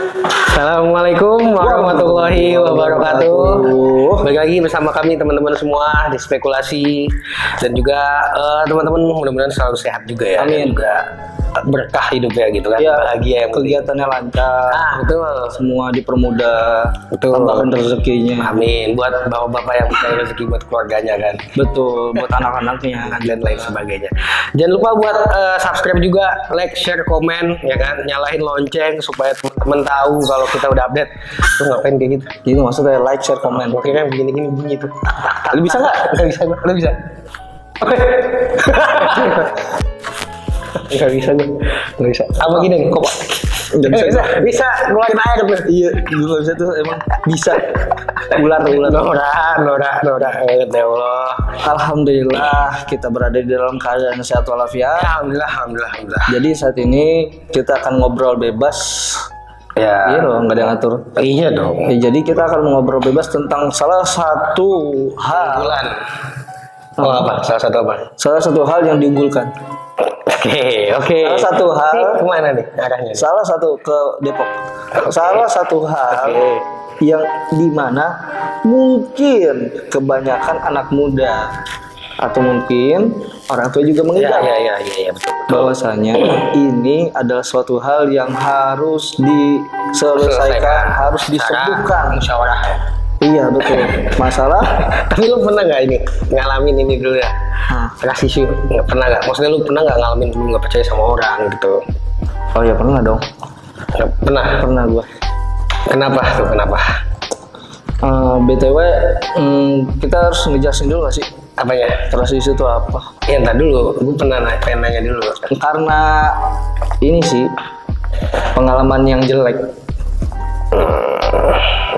Assalamualaikum warahmatullahi wabarakatuh. Balik lagi bersama kami teman-teman semua di Spekulasi, dan juga teman-teman mudah-mudahan selalu sehat juga ya. Amin. Juga berkah hidupnya gitu kan. Ya, bahagia yang kegiatannya lancar. betul. Semua dipermudah. Betul. Tambahkan rezekinya. Amin. Buat bapak-bapak yang mencari rezeki buat keluarganya kan. Betul. Buat anak-anaknya. Dan lain sebagainya. Jangan lupa buat subscribe juga, like, share, komen, ya kan, nyalain lonceng supaya teman-teman tahu kalau kita udah update. Lu ngapain kayak gitu? Gitu maksudnya like, share, komen. Kira begini-gini bunyi tuh. Lu bisa nggak? Nggak bisa gua. Lu bisa? Oke. Nggak bisa gue. Nggak bisa. Apa gini nih? Kok Nggak bisa. bisa? Bisa ngeluarin air tuh. Iya, gue nggak bisa tuh emang bisa. Ular. Nora. Ya Allah. Alhamdulillah kita berada di dalam keadaan sehat walafiat. Alhamdulillah. Jadi saat ini kita akan ngobrol bebas. Ya. Iya dong, nggak ada yang ngatur. Iya dong. Ya, jadi kita akan ngobrol bebas tentang salah satu hal. Bulan. Oh apa? Salah satu hal yang diunggulkan. Oke. Salah satu hal. Kemana nih arahnya? Salah satu ke Depok. Salah satu hal yang dimana mungkin kebanyakan anak muda atau mungkin orang tua juga mengidap Iya, betul. bahwasanya ini adalah suatu hal yang harus diselesaikan, harus disembuhkan. Musyawarah. Iya betul. Masalah. Tapi lu pernah nggak ini ngalamin ini dulu ya? Trust issue nggak pernah nggak? Maksudnya lu pernah nggak ngalamin dulu nggak percaya sama orang gitu? Oh ya pernah dong. Nggak pernah. Pernah gua. Kenapa tuh? Kenapa? BTW kita harus ngejelasin dulu gak sih Apanya? trust issue itu apa? Ya ntar dulu. Gue pengen nanya dulu. Karena ini sih pengalaman yang jelek.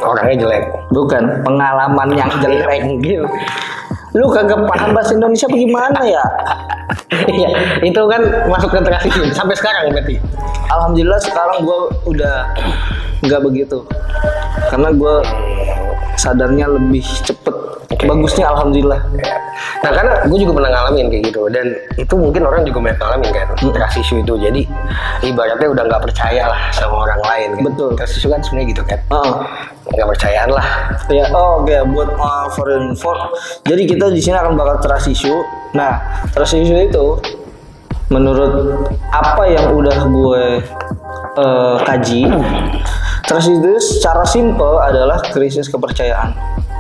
Orangnya jelek. Bukan pengalaman yang jelek gitu. Lu kagak paham bahasa Indonesia bagaimana ya? Iya, itu kan masuk ke trust issue sampai sekarang berarti. Alhamdulillah sekarang gue udah nggak begitu. Karena gue sadarnya lebih cepet. Bagusnya alhamdulillah. Nah karena gue juga pernah ngalamin kayak gitu, dan itu mungkin orang juga banyak ngalamin kan trust issue itu. Jadi ibaratnya udah nggak percaya lah sama orang lain kan. Betul. Trust issue kan sebenarnya gitu kan. Nggak percayaan lah. Ya, oke. Buat for info, jadi kita di sini akan bakal trust issue. Nah, trust issue itu menurut apa yang udah gue kaji, trust itu secara simpel adalah krisis kepercayaan.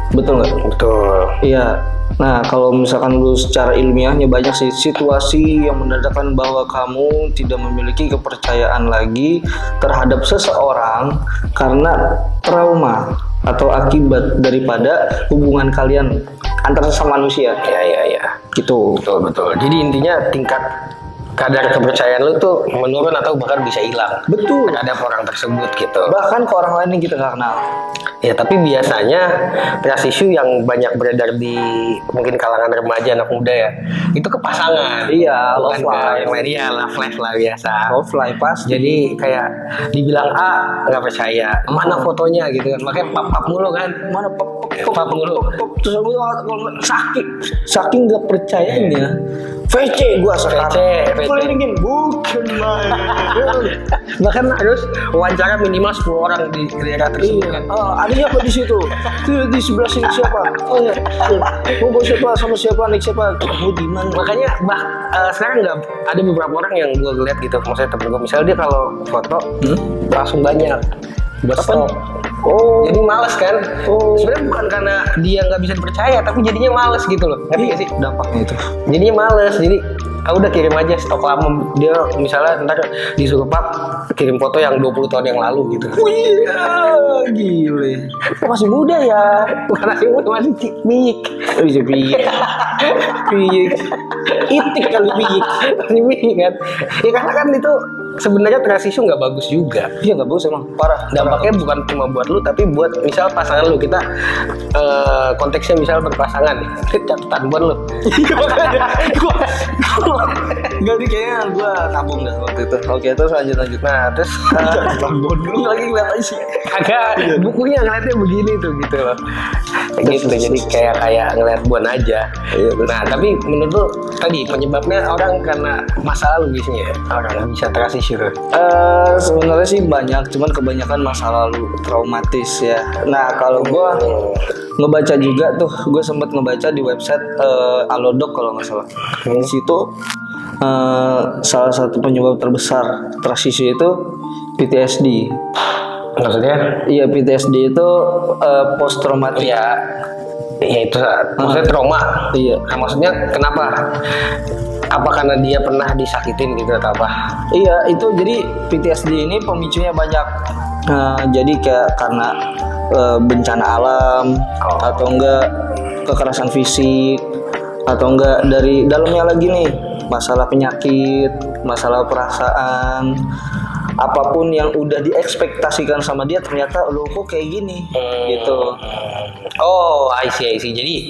Betul nggak? Betul. Iya. Nah, kalau misalkan lu secara ilmiahnya banyak sih situasi yang menandakan bahwa kamu tidak memiliki kepercayaan lagi terhadap seseorang karena trauma atau akibat daripada hubungan kalian antar sesama manusia. Iya. Gitu. Betul. Jadi intinya tingkat kadar kepercayaan lu tuh menurun atau bahkan bisa hilang. Betul. Terhadap orang tersebut gitu. Bahkan ke orang lain yang kita nggak kenal. Ya tapi biasanya trust issue yang banyak beredar di mungkin kalangan remaja anak muda ya, itu ke pasangan. Iya, bukan love life. ke media, love life lah biasa. Love life pas. Jadi kayak dibilang A nggak percaya, mana fotonya gitu kan, makanya pap mulu kan, Mana pap mulu. Terus aku saking nggak percayanya. VC gua sekarang. VC. Kelilingin bukan main. Bahkan harus wawancara minimal 10 orang di daerah tersebut kan. Adanya apa di situ? Di sebelah sini siapa? Oh ya. Mau bawa siapa sama siapa naik siapa? Mau di mana? Makanya sekarang nggak ada beberapa orang yang gue lihat gitu, maksudnya temen gue misalnya dia kalau foto langsung banyak buat stok. Oh. Jadi males kan? Sebenarnya bukan karena dia nggak bisa dipercaya, tapi jadinya males gitu loh. Ngerti nggak sih? Dampaknya itu. Jadinya males. Jadi udah kirim aja stok lama. Dia misalnya ntar disuruh Pak kirim foto yang 20 tahun yang lalu gitu. Wih, gile. Masih muda ya. Bukan masih muda, masih cikmik. Bisa piyik. Itik kali piyik. Masih piyik kan? Ya karena kan itu sebenarnya trust issue nggak bagus juga. Iya nggak bagus emang. Parah. Dampaknya bukan cuma buat lu, tapi buat misal pasangan lu. Kita konteksnya misal berpasangan nih. Catatan buat lu. Iya makanya. Gak nih kayaknya gue tabung dah waktu itu. Oke terus lanjut. Nah terus Tabung dulu lagi ngeliat aja sih. agak bukunya ngeliatnya begini tuh gitu loh. Gitu jadi kayak ngeliat buan aja. Iya, Nah tapi menurut lu tadi penyebabnya orang karena masa lalu biasanya ya. Orang bisa trust isu? Sebenarnya sih banyak, cuman kebanyakan masa lalu traumatis ya. Nah kalau gue ngebaca juga tuh, gue sempat ngebaca di website Alodoc kalau nggak salah. Di situ salah satu penyebab terbesar trust issue itu PTSD. Maksudnya? Iya, PTSD itu post traumatic. Ya itu maksudnya trauma. Iya. Nah, maksudnya kenapa? Apa karena dia pernah disakitin gitu atau apa? Iya, itu jadi PTSD ini pemicunya banyak. Jadi kayak karena bencana alam atau enggak kekerasan fisik atau enggak dari dalamnya lagi nih, masalah penyakit, masalah perasaan, apapun yang udah diekspektasikan sama dia ternyata lo kok kayak gini gitu. Oh, I see. Jadi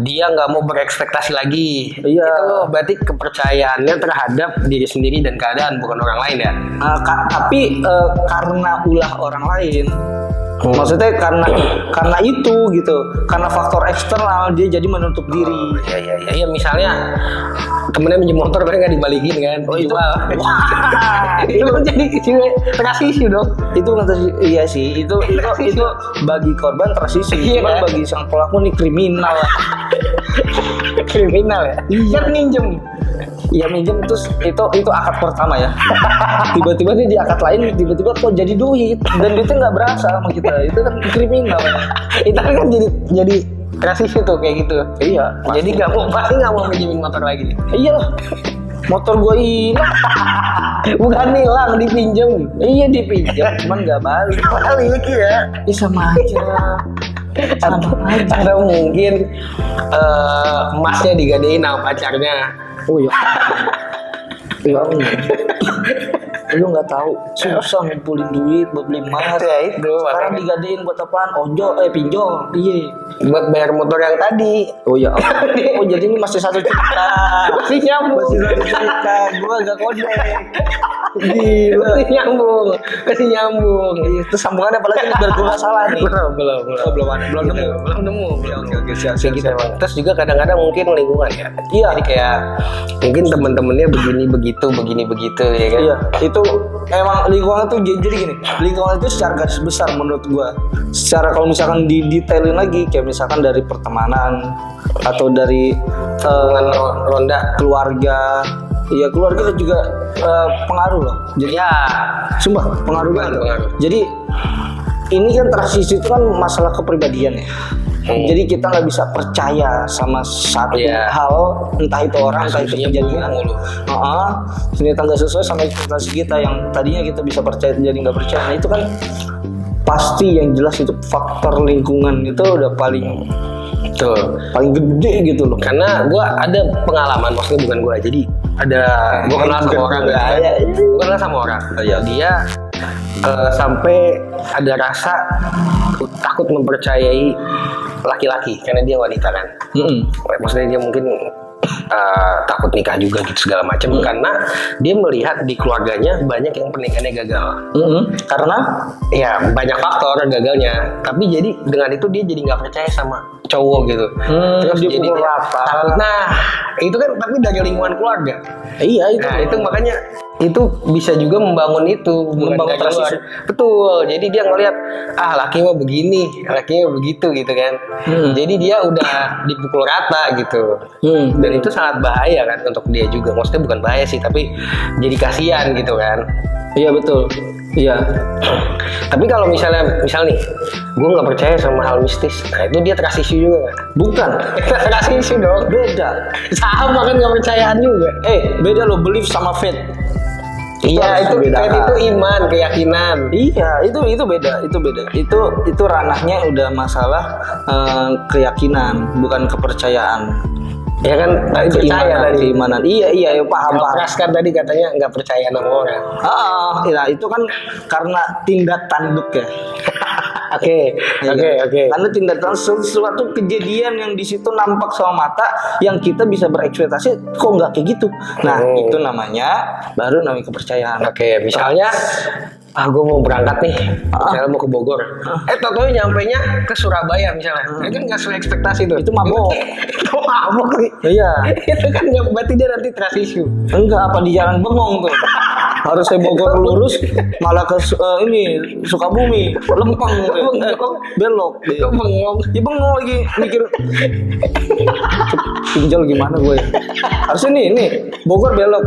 dia nggak mau berekspektasi lagi. Iya. Itu berarti kepercayaannya terhadap diri sendiri dan keadaan, bukan orang lain ya. Tapi karena ulah orang lain. Maksudnya karena itu gitu, karena faktor eksternal dia jadi menutup diri. Iya, misalnya temennya minjem motor mereka nggak dibalikin kan? Oh itu, itu kan jadi transisi dong. Itu iya sih, itu bagi korban transisi, Iya, cuma kan? bagi sang pelaku ini kriminal. Kriminal ya? Iya. Kan minjem. Iya minjem terus itu akad pertama ya. Tiba-tiba nih di akad lain tiba-tiba kok jadi duit dan duitnya nggak berasa sama kita. Itu kan kriminal. Itu kan jadi transisi tuh kayak gitu. Iya. Jadi pasti nggak mau minjemin motor lagi. Iya lah. Motor gue hilang. Bukan hilang, dipinjem. Iya dipinjam, cuman nggak balik. Balik ya. Sama aja. Atau mungkin emasnya digadein sama pacarnya. Oh ya. Ya lu nggak tahu susah ngumpulin duit buat beli emas. Ya itu Sekarang makanya. digadein buat apaan? Pinjol. Iya. Buat bayar motor yang tadi. Oh ya. Oh jadi ini masih 1 juta. Masih nyambung. Masih 1 juta. Gua agak kode. Gila. Masih nyambung. Iya, terus sambungannya apalagi biar gue nggak salah nih. Belum nemu. Oke, siap. Kayak gitu emang. Terus juga kadang-kadang mungkin lingkungan ya. Iya. Jadi kayak mungkin teman-temannya begini begitu ya kan. Iya, itu emang lingkungan tuh jadi gini. Lingkungan itu secara garis besar menurut gua. Secara kalau misalkan didetailin lagi, kayak misalkan dari pertemanan atau dari ronda keluarga. Iya, keluarga juga pengaruh loh. Jadi ya sumpah pengaruh banget. Pengaruh. Jadi ini kan transisi itu kan masalah kepribadian ya. Jadi kita nggak bisa percaya sama satu hal, entah itu orang, entah itu kejadian. Ternyata nggak sesuai sama ekspektasi kita yang tadinya kita bisa percaya jadi nggak percaya. Nah itu kan pasti yang jelas itu faktor lingkungan itu udah paling gede gitu loh. Karena gue ada pengalaman, maksudnya bukan gue, jadi ada gue kenal sama orang, gue kenal sama orang, dia sampai ada rasa takut mempercayai laki-laki karena dia wanita kan. Maksudnya dia mungkin takut nikah juga gitu segala macam karena dia melihat di keluarganya banyak yang pernikahannya gagal. Karena ya banyak faktor gagalnya, tapi jadi dengan itu dia jadi nggak percaya sama cowok gitu. Terus dia jadi pukul rata. Nah itu kan tapi dari lingkungan keluarga. Iya itu. Nah itu makanya itu bisa juga membangun membangun transisi. Betul. Jadi dia ngelihat laki mah begini, laki mah begitu gitu kan. Jadi dia udah dipukul rata gitu. Dan itu sangat bahaya kan untuk dia juga. Maksudnya bukan bahaya sih, tapi jadi kasihan gitu kan. Iya betul. Iya. Tapi kalau misal nih, gue nggak percaya sama hal mistis, nah itu dia transisi juga nggak? Bukan. Transisi dong. Beda. Sama kan nggak percayaan juga. Beda loh belief sama faith. Iya itu iman, keyakinan. Iya itu beda. Itu ranahnya udah masalah keyakinan, bukan kepercayaan. Ya kan tadi percaya tadi. Keimanan. Iya paham. Keras kan tadi katanya nggak percaya sama orang. Ya itu kan karena tindak tanduk ya. Oke. Karena tindak tanduk sesuatu kejadian yang di situ nampak sama mata yang kita bisa berekspektasi kok nggak kayak gitu. Nah itu namanya kepercayaan. Oke, misalnya gue mau berangkat nih, misalnya mau ke Bogor. Tau-tau nyampainya ke Surabaya misalnya. Itu kan nggak sesuai ekspektasi tuh. Itu mabok. Itu mabok nih. Iya. Itu kan nggak, berarti dia nanti trust issue. Enggak, apa di jalan bengong tuh. Harusnya Bogor lurus, malah ke ini Sukabumi, lempeng gitu. Belok. Itu bengong. Ya bengong lagi mikir pinjol gimana gue. Harusnya nih Bogor belok.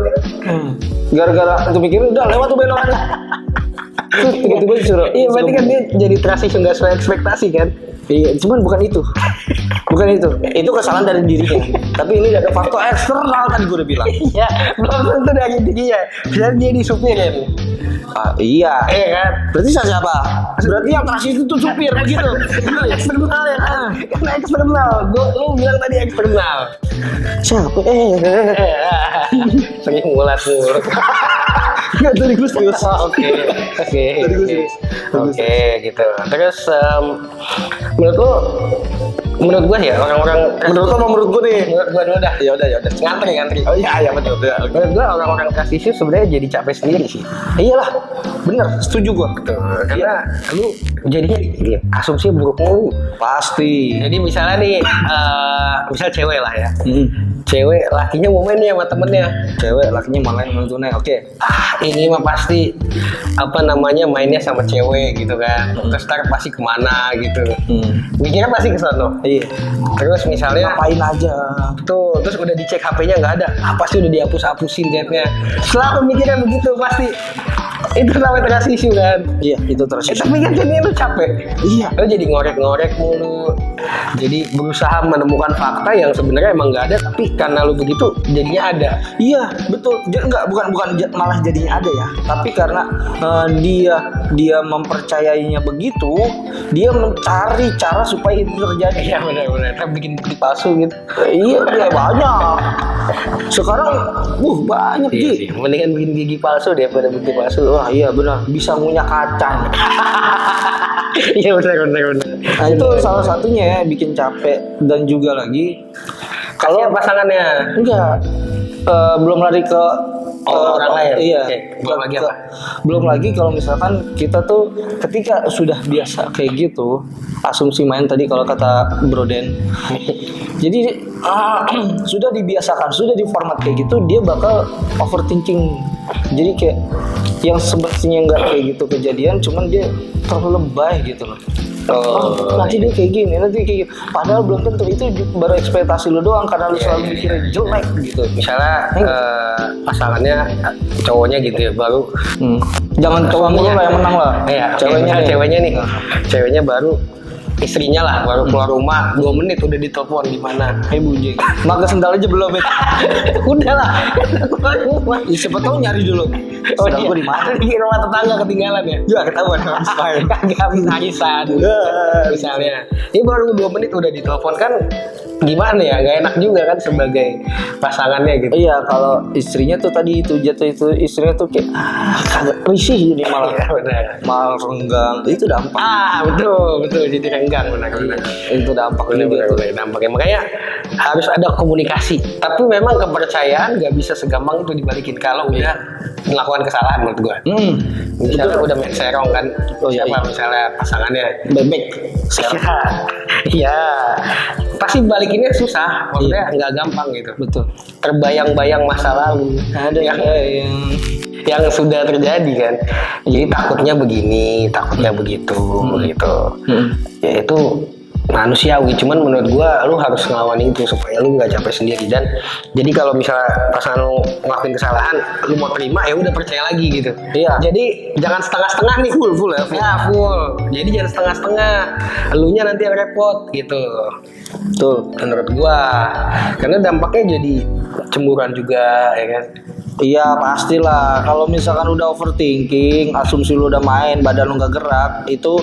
Gara-gara itu mikir udah lewat tuh belokannya. Terus tiba-tiba disuruh. Iya, berarti kan dia jadi trust issue nggak sesuai ekspektasi kan? Iya, cuman bukan itu. Bukan itu. Itu kesalahan dari dirinya. Tapi ini ada faktor eksternal tadi gue udah bilang. Iya, belum tentu dari dirinya. Bisa dia disupirin. Iya. Kan? Berarti siapa? Berarti yang terakhir itu tuh supir gitu. Eksternal ya kan? Karena eksternal. Lu bilang tadi eksternal. Siapa? Sering mulat mulu. Enggak tadi gue serius. Oke. Tadi gue serius. Oke, gitu. Terus menurut gua ya orang-orang, Menurut lo mau menurut gue nih? menurut gua dulu dah. Ya udah. Ngantri. Oh iya betul. Menurut gua orang-orang trust issue sebenarnya jadi capek sendiri sih. Iyalah, bener, setuju gue. Karena lu jadinya gini, asumsi buruk mulu. Pasti. Jadi misalnya nih, misal cewek lah ya. Cewek lakinya mau main nih sama temennya. Cewek lakinya malah yang nontonnya. Oke. Ini mah pasti mainnya sama cewek gitu kan. Terus ntar pasti kemana gitu. Mikirnya pasti ke sono. Iya. Terus misalnya Ngapain aja? tuh, terus udah dicek HP-nya nggak ada. Pasti udah dihapus-hapusin chatnya. Selalu mikirnya begitu pasti. Itu namanya trust issue kan. Iya, itu terus. Tapi kan jadinya lu capek. Iya. Lu jadi ngorek-ngorek mulu. Jadi berusaha menemukan fakta yang sebenarnya emang nggak ada, tapi karena lu begitu jadinya ada. Iya, betul. Bukan malah jadinya ada ya. Tapi karena dia mempercayainya begitu, dia mencari cara supaya itu terjadi. Iya benar-benar. Kita bikin bukti palsu gitu. Iya, banyak. Sekarang, banyak Iya Ji. sih. Mendingan bikin gigi palsu daripada bukti palsu. Wah iya benar, bisa ngunyah kacang. Iya benar. Nah itu salah satunya ya bikin capek. Dan juga lagi Kalau kalau pasangannya enggak belum lari ke orang lain. Iya. Oke. Belum lagi apa? Belum lagi kalau misalkan kita tuh ketika sudah biasa kayak gitu, asumsi main tadi kalau kata Broden. Jadi sudah dibiasakan, sudah diformat kayak gitu, dia bakal overthinking. Jadi kayak yang sebenarnya nggak kayak gitu kejadian, cuman dia terlalu lebay gitu loh. Nanti dia kayak gini, nanti kayak gitu. Padahal belum tentu, itu baru ekspektasi lu doang karena lu selalu mikirnya jelek gitu. Misalnya pasangannya cowoknya gitu ya baru. Jangan cowok mulu lah yang menang lah. Iya, Ceweknya nih. Ceweknya baru, istrinya lah baru keluar rumah 2 menit udah ditelepon gimana. Bujing. Makan sendal aja belum ya? Udah lah. Keluar rumah. Siapa tahu nyari dulu. Sendal gua di mana? Di rumah tetangga ketinggalan ya. Ya ketahuan kan. Kagak habis arisan. Misalnya, ini baru 2 menit udah ditelepon kan. Gimana ya, gak enak juga kan sebagai pasangannya gitu. Iya, kalau istrinya tuh tadi itu jatuh itu istrinya tuh kayak kagak risih ini malah. Iya benar. Malah renggang. Itu dampak. Betul jadi renggang benar. Itu dampaknya Benar dampaknya. Makanya harus ada komunikasi. Tapi memang kepercayaan gak bisa segampang itu dibalikin kalau udah melakukan kesalahan menurut gue. Misalnya udah main serong kan. Misalnya pasangannya bebek. Iya. Pasti balikinnya susah, maksudnya nggak gampang gitu. Betul. Terbayang-bayang masa lalu. Ada yang sudah terjadi kan. Jadi takutnya begini, takutnya begitu, gitu. Ya itu manusiawi. Cuman menurut gua, lu harus ngelawan itu supaya lu nggak capek sendiri. Dan jadi kalau misalnya pasangan lu ngelakuin kesalahan, lu mau terima ya udah percaya lagi gitu. Iya. Jadi jangan setengah-setengah nih, full ya. Full. Jadi jangan setengah-setengah. Elunya nanti yang repot gitu. Betul. Menurut gua, karena dampaknya jadi cemburuan juga, ya kan? Iya pastilah. Kalau misalkan udah overthinking, asumsi lu udah main, badan lu nggak gerak, itu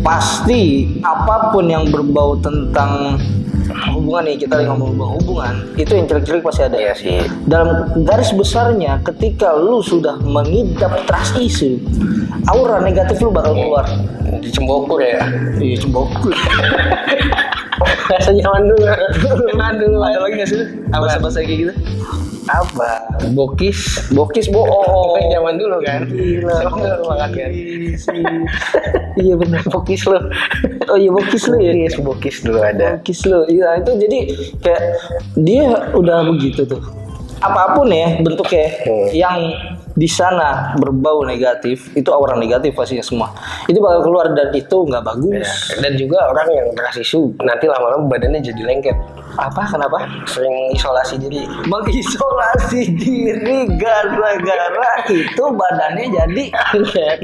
pasti apapun yang berbau tentang hubungan nih, kita lagi ngomong hubungan, itu yang jelek-jelek pasti ada. Iya sih. Dalam garis besarnya, ketika lu sudah mengidap trust issue, aura negatif lu bakal keluar. Dicembokur ya. Iya cembokur. Bahasa zaman dulu. Zaman dulu Ada lagi nggak sih bahasa-bahasa kayak gitu? apa? Bokis. Oh, Zaman dulu kan. Gila. Zaman dulu banget kan. Iya benar. Bokis lo. Oh iya bokis lu ya. Bokis dulu ada. Bokis lu. Iya itu jadi kayak dia udah begitu tuh. Apapun ya bentuknya yang di sana berbau negatif itu aura negatif pastinya semua. Itu bakal keluar dan itu nggak bagus. Ya. Dan juga orang yang trust issue nanti lama-lama badannya jadi lengket. Apa? Kenapa? Sering isolasi diri. Mengisolasi diri gara-gara itu badannya jadi Lengket.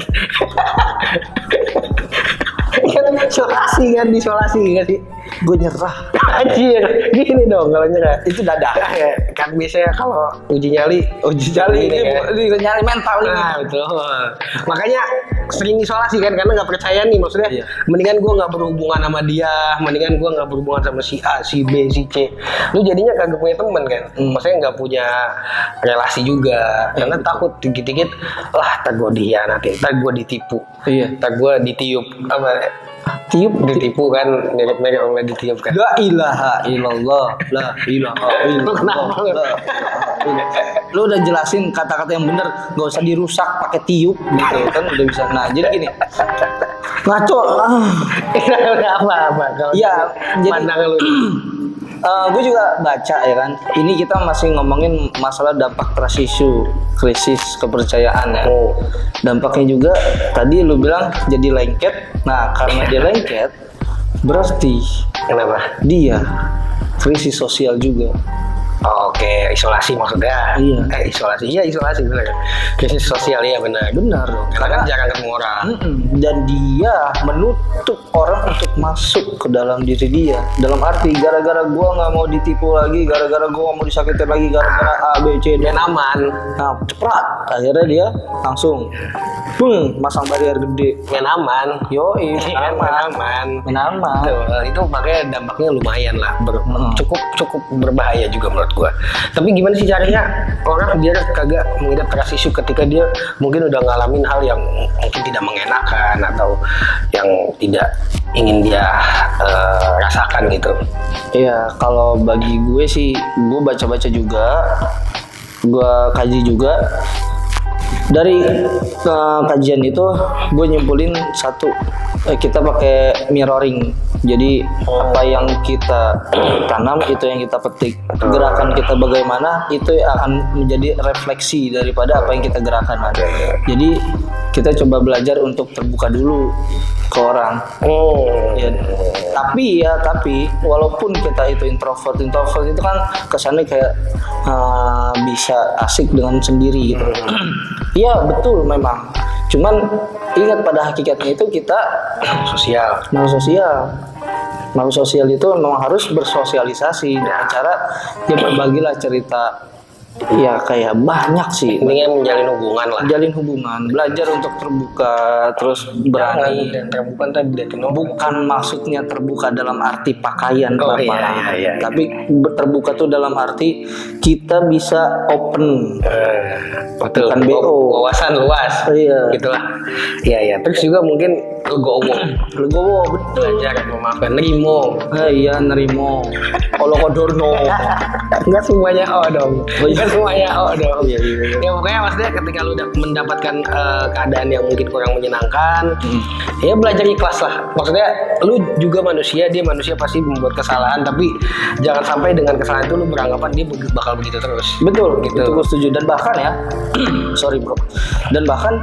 Kan isolasi kan sih. gue nyerah. Anjir, gini dong kalau nyerah. Itu dadah. Kan biasanya kalau uji nyali Ini kan. nyari mental ini. Nah, betul. Makanya sering isolasi kan karena nggak percaya nih maksudnya. Iya. Mendingan gue nggak berhubungan sama dia, mendingan gue nggak berhubungan sama si A, si B, si C. Lu jadinya kagak punya teman kan. Maksudnya nggak punya relasi juga karena takut dikit-dikit lah, tak gue dihianatin, tak gue ditipu, Iya. tak gue ditiup apa. Ditipu kan, mirip-mirip sama ditiup kan. La ilaha illallah, la ilaha illallah. Lu udah jelasin kata-kata yang bener, gak usah dirusak pakai tiup gitu kan udah bisa. Nah jadi gini, ngaco. Apa kalau Ya, jadi pandangan lu. gue juga baca ya kan. Ini kita masih ngomongin masalah dampak trust issue, krisis kepercayaan ya. Dampaknya juga tadi lu bilang jadi lengket. Nah karena dia lengket, berarti Kenapa? dia krisis sosial juga. Oh, oke, isolasi maksudnya. Iya. Isolasi. Iya, isolasi benar. Krisis sosial ya benar. Benar dong. Karena kan jarang ketemu orang. Dan dia menutup orang untuk masuk ke dalam diri dia. Dalam arti gara-gara gua nggak mau ditipu lagi, gara-gara gua nggak mau disakitin lagi, gara-gara A, B, C, D. Dan aman. Nah, cepat. Akhirnya dia langsung masang barrier gede. Yang aman. Yoi, Aman. aman. Itu makanya dampaknya lumayan lah. Cukup berbahaya juga menurut gua. Tapi gimana sih caranya orang biar kagak mengidap trust issue ketika dia mungkin udah ngalamin hal yang mungkin tidak mengenakan atau yang tidak ingin dia rasakan gitu. Iya, kalau bagi gue sih, gue baca-baca juga, gue kaji juga. Dari kajian itu, gue nyimpulin satu, kita pakai mirroring. Jadi apa yang kita tanam itu yang kita petik. Gerakan kita bagaimana itu akan menjadi refleksi daripada apa yang kita gerakan. Jadi kita coba belajar untuk terbuka dulu ke orang. Ya, tapi walaupun kita itu introvert itu kan kesannya kayak bisa asik dengan sendiri gitu. Iya betul memang. Cuman ingat pada hakikatnya itu kita Sosial. Makhluk sosial itu memang harus bersosialisasi dengan cara ya berbagilah cerita. Ya kayak banyak sih. Intinya menjalin hubungan lah. Jalin hubungan, belajar untuk terbuka, terus berani. Dan terbuka tadi Bukan maksudnya terbuka dalam arti pakaian, Oh, Bapak. iya. Tapi terbuka tuh dalam arti kita bisa open. Betul. Bukan BO. Wawasan luas. Iya. Gitulah. Iya. Terus juga mungkin legowo. Legowo betul. Belajar memaafkan. Nerimo. Iya nerimo. Olokodorno. Enggak semuanya dong. Oh, iya. Enggak semuanya dong. Iya. Ya pokoknya maksudnya ketika lu udah mendapatkan keadaan yang mungkin kurang menyenangkan, ya belajar ikhlas lah. Maksudnya lu juga manusia, dia manusia pasti membuat kesalahan, tapi jangan sampai dengan kesalahan itu lu beranggapan dia bakal begitu terus. Betul, gitu. itu gue setuju. Dan bahkan ya, sorry bro, dan bahkan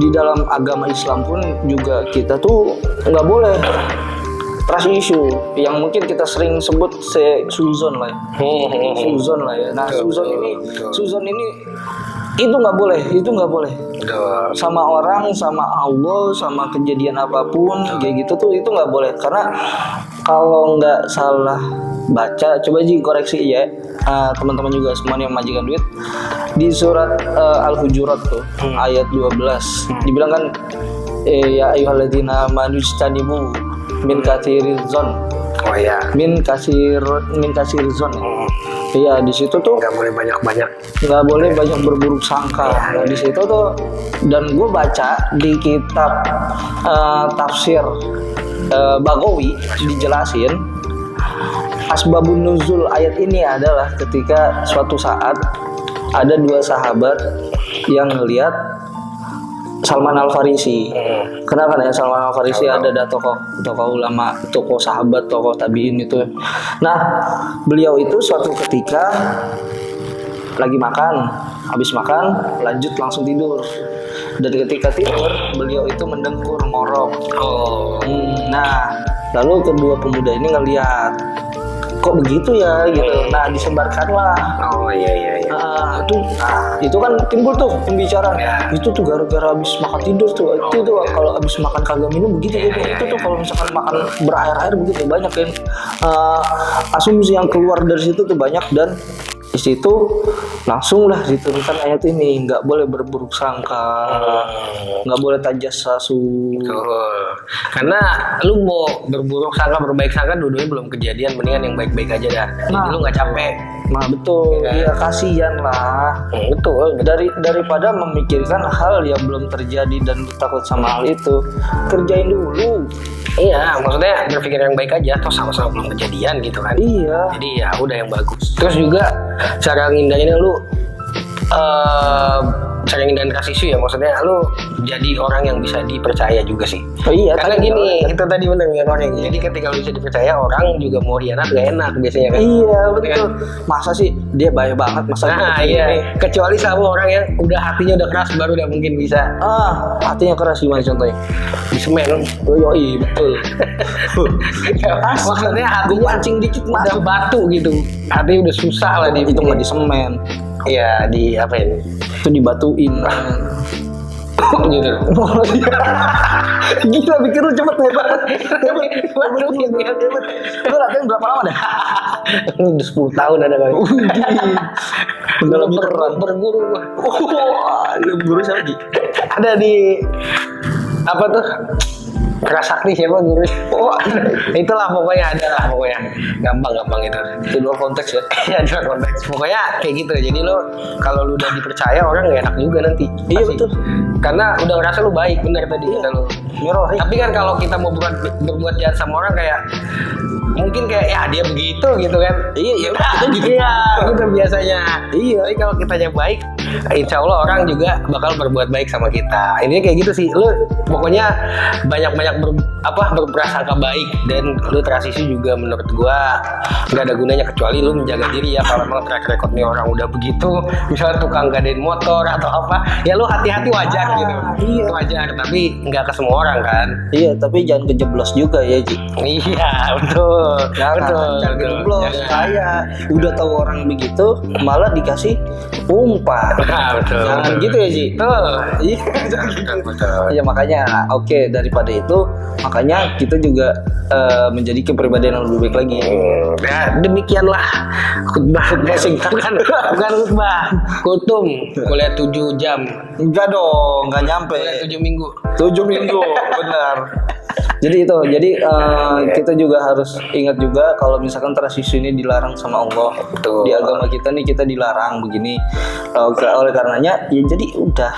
di dalam agama Islam pun juga kita tuh nggak boleh trust issue yang mungkin kita sering sebut suzon lah ya. Suzon lah ya. Nah suzon ini itu nggak boleh. Sama orang, sama Allah, sama kejadian apapun kayak gitu tuh itu nggak boleh. Karena kalau nggak salah baca, coba aja koreksi ya teman-teman juga semuanya yang majikan duit, di surat Al-Hujurat tuh ayat 12 dibilang kan ya ayyuhalladzina amanu ijtanibu min katsirizon. Oh ya. Min kasirizon. Iya di situ tuh Nggak boleh banyak berburuk sangka. Nah, di situ tuh, dan gue baca di kitab tafsir Bagawi dijelasin asbabun nuzul ayat ini adalah ketika suatu saat ada dua sahabat yang ngelihat Salman Al Farisi. Kenapa ya Salman Al Farisi? Ada tokoh ulama, tokoh sahabat, tokoh tabiin itu. Nah, beliau itu suatu ketika lagi makan, habis makan lanjut langsung tidur. Dan ketika tidur beliau itu mendengkur ngorok. Nah, lalu kedua pemuda ini ngelihat kok begitu ya gitu. Nah, disebarkanlah. Iya. Itu kan timbul tuh pembicaraan. Itu tuh gara-gara habis makan tidur tuh. Itu tuh kalau habis makan kagak minum begitu gitu. Itu tuh kalau misalkan makan berair-air begitu banyak kan. Asumsi yang keluar dari situ tuh banyak, dan di situ langsung lah diturunkan ayat ini, nggak boleh berburuk sangka, nggak boleh tajassasu. Karena lu mau berburuk sangka berbaik sangka dua-duanya belum kejadian, mendingan yang baik-baik aja dah. Jadi lu nggak capek. Nah betul, iya kasihan lah. Betul. Daripada memikirkan hal yang belum terjadi dan lu takut sama hal itu, kerjain dulu. Iya, maksudnya berpikir yang baik aja, toh sama-sama belum kejadian gitu kan. Iya. Jadi ya udah yang bagus. Terus juga cara ngindarinnya lu cara ngindarin trust issue ya, maksudnya lu jadi orang yang bisa dipercaya juga sih. Iya. Karena gini, itu tadi bener ya orang. Jadi ketika lu bisa dipercaya, orang juga mau hianat gak enak biasanya kan. Iya betul. Masa sih dia bahaya banget masa? Nah iya. Kecuali sama orang yang udah hatinya udah keras baru udah mungkin bisa. Hatinya keras gimana contohnya? Di semen. Yoi betul. Maksudnya hatinya pancing dikit udah batu gitu. Hatinya udah susah lah di itu nggak di semen. Iya di apa ini? Itu dibatuin. Gitu. Gila pikir lu cepet hebat. Lu latihan berapa lama dah? Udah 10 tahun ada kali. Mendalami peran berguru. Guru siapa Ji? Ada di apa tuh? Kerasakti siapa guru? Itulah pokoknya ada lah pokoknya. Gampang itu. Di luar konteks ya. Iya di luar konteks. Pokoknya kayak gitu. Jadi lo kalau lu udah dipercaya orang gak enak juga nanti. Iya betul. Karena udah ngerasa lu baik bener tadi kata lu. Tapi kan kalau kita mau berbuat jahat sama orang kayak mungkin kayak ya dia begitu gitu kan. Iya kita gitu. Iya gitu biasanya. Iya. Tapi kalau kitanya baik, insya Allah orang juga bakal berbuat baik sama kita. Intinya kayak gitu sih. Lu pokoknya banyak berprasangka baik, dan lu trust issue juga menurut gua nggak ada gunanya kecuali lu menjaga diri ya. Kalau memang track recordnya orang udah begitu, misalnya tukang gadein motor atau apa, ya lu hati-hati wajar gitu. Iya. Wajar, tapi nggak ke semua orang kan. Iya, tapi jangan kejeblos juga ya Ji. Iya betul. Jangan kejeblos. Kayak udah tahu orang begitu, malah dikasih umpan. Betul. Jangan gitu ya Ji. Iya. Betul. Ya makanya oke, daripada itu makanya kita juga menjadi kepribadian yang lebih baik lagi. Ya demikianlah khutbah singkat bukan khutbah, kutum kuliah 7 jam. Enggak dong, enggak nyampe. Kuliah 7 minggu. 7 minggu, benar. Jadi kita juga harus ingat juga kalau misalkan trust issue ini dilarang sama Allah. Betul. Di agama kita nih kita dilarang begini. Oleh karenanya ya jadi udah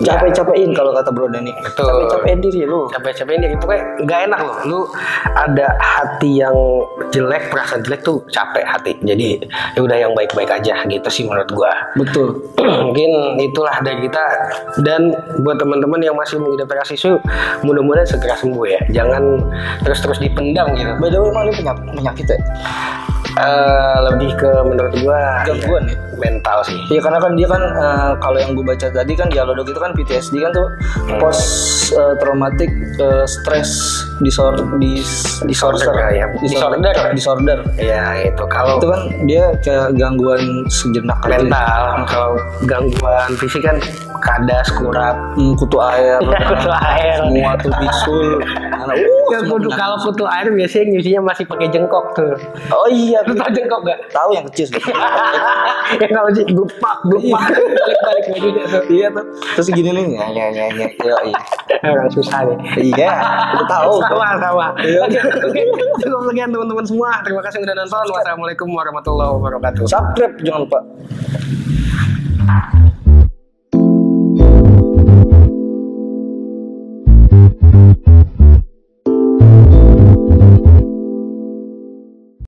capek-capekin kalau kata Bro Dani. Capek-capekin diri lu. Capek-capekin diri. Pokoknya nggak enak loh. Lu ada hati yang jelek, perasaan jelek tuh capek hati. Jadi ya udah yang baik-baik aja gitu sih menurut gua. Betul. Mungkin itulah dari kita, dan buat teman-teman yang masih mengidap trust issue, mudah-mudahan segera sembuh ya. Jangan terus-terus dipendam gitu. By the way, emang ini penyakit ya? Lebih ke menurut gua gangguan ya? Mental sih. Iya karena kan dia kan kalau yang gue baca tadi kan di Halodoc itu kan PTSD kan tuh post traumatic stress disorder. Ya itu kalau itu kan dia kayak gangguan sejenak mental. Kalau gangguan fisik kan kadas, kurap, kutu air, semua tuh bisul. Kalau kutu air biasanya nyucinya masih pakai jengkok tuh. Oh iya, lu tahu jengkok gak? Tahu yang kecil. Yang kalau sih blupak balik bajunya tuh. Iya tuh. Terus gini nih, nyanyi. Iya. Orang susah nih. Iya, lu tahu. Sama. Oke. Cukup sekian teman-teman semua. Terima kasih sudah nonton. Wassalamualaikum warahmatullahi wabarakatuh. Subscribe jangan lupa.